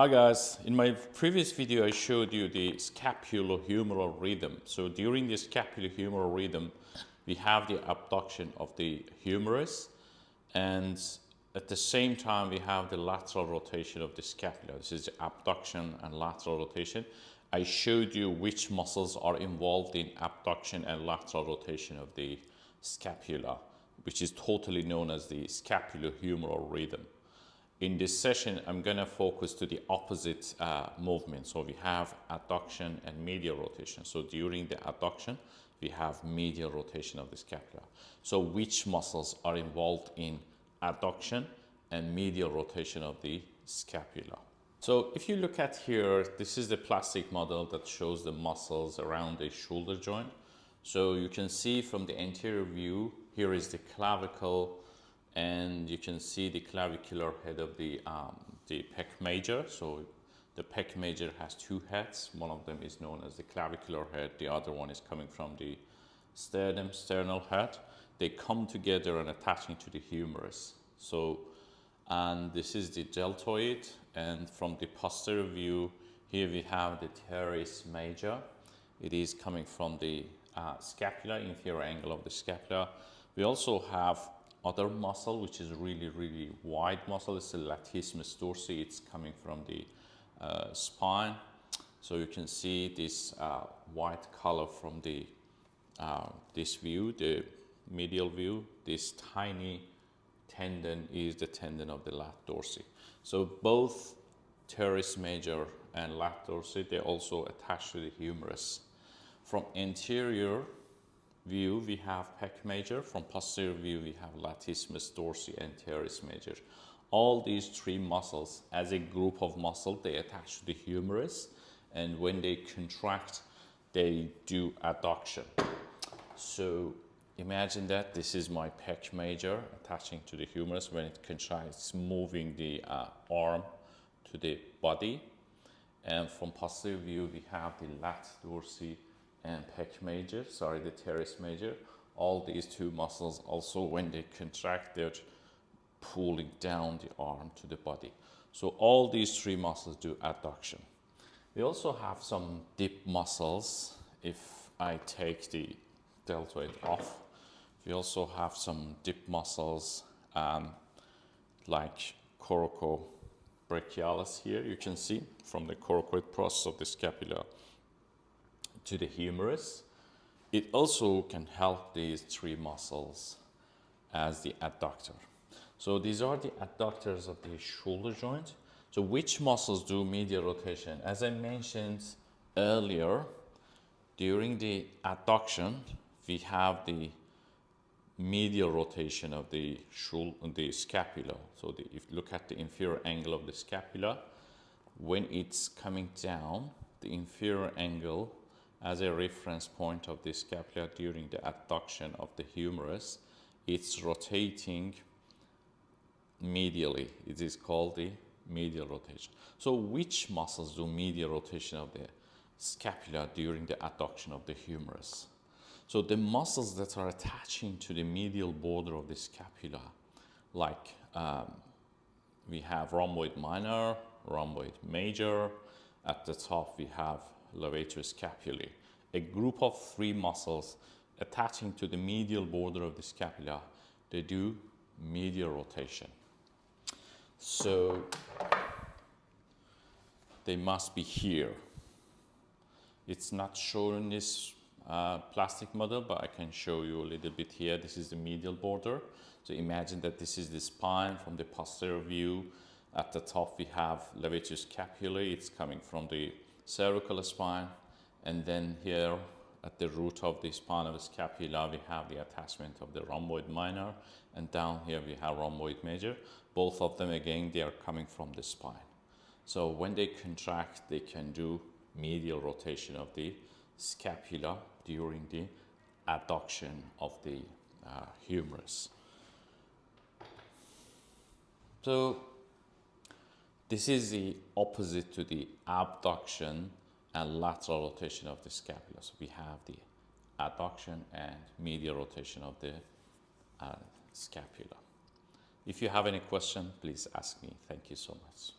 Hi guys, in my previous video I showed you the scapulohumeral rhythm. So during the scapulohumeral rhythm we have the abduction of the humerus, and at the same time we have the lateral rotation of the scapula. This is the abduction and lateral rotation. I showed you which muscles are involved in abduction and lateral rotation of the scapula, which is totally known as the scapulohumeral rhythm. In this session, I'm going to focus to the opposite movement. So we have adduction and medial rotation. So during the adduction, we have medial rotation of the scapula. So which muscles are involved in adduction and medial rotation of the scapula? So if you look at here, this is the plastic model that shows the muscles around the shoulder joint. So you can see from the anterior view, here is the clavicle, and you can see the clavicular head of the pec major. So the pec major has two heads. One of them is known as the clavicular head. The other one is coming from the sternal head. They come together and attaching to the humerus. So, and this is the deltoid. And from the posterior view, here we have the teres major. It is coming from the scapula, inferior angle of the scapula. We also have other muscle, which is really wide muscle. It's the Latissimus Dorsi. It's coming from the spine. So you can see this white color from the this view, the medial view. This tiny tendon is the tendon of the lat dorsi. So both teres major and lat dorsi, they also attach to the humerus. From anterior view, we have pec major. From posterior view, we have latissimus dorsi and teres major. All these three muscles, as a group of muscle, they attach to the humerus, and when they contract, they do adduction. So imagine that this is my pec major attaching to the humerus. When it contracts, moving the arm to the body. And from posterior view, we have the lat dorsi and pec major, the teres major. All these two muscles also, when they contract, they're pulling down the arm to the body. So all these three muscles do adduction. We also have some dip muscles. If I take the deltoid off, we also have some dip muscles like coracobrachialis here. You can see from the coracoid process of the scapula to the humerus. It also can help these three muscles as the adductor. So these are the adductors of the shoulder joint. So which muscles do medial rotation? As I mentioned earlier, during the adduction, we have the medial rotation of the scapula. So if you look at the inferior angle of the scapula, when it's coming down, the inferior angle as a reference point of the scapula during the adduction of the humerus, it's rotating medially. It is called the medial rotation. So which muscles do medial rotation of the scapula during the adduction of the humerus? So the muscles that are attaching to the medial border of the scapula, like we have rhomboid minor, rhomboid major. At the top we have levator scapulae, a group of three muscles attaching to the medial border of the scapula. They do medial rotation. So they must be here. It's not shown in this plastic model, but I can show you a little bit here. This is the medial border. So imagine that this is the spine. From the posterior view, at the top we have levator scapulae. It's coming from the cervical spine, and then here at the root of the spine of the scapula we have the attachment of the rhomboid minor, and down here we have rhomboid major. Both of them, again, they are coming from the spine. So when they contract, they can do medial rotation of the scapula during the adduction of the humerus. So this is the opposite to the abduction and lateral rotation of the scapula. So we have the adduction and medial rotation of the scapula. If you have any question, please ask me. Thank you so much.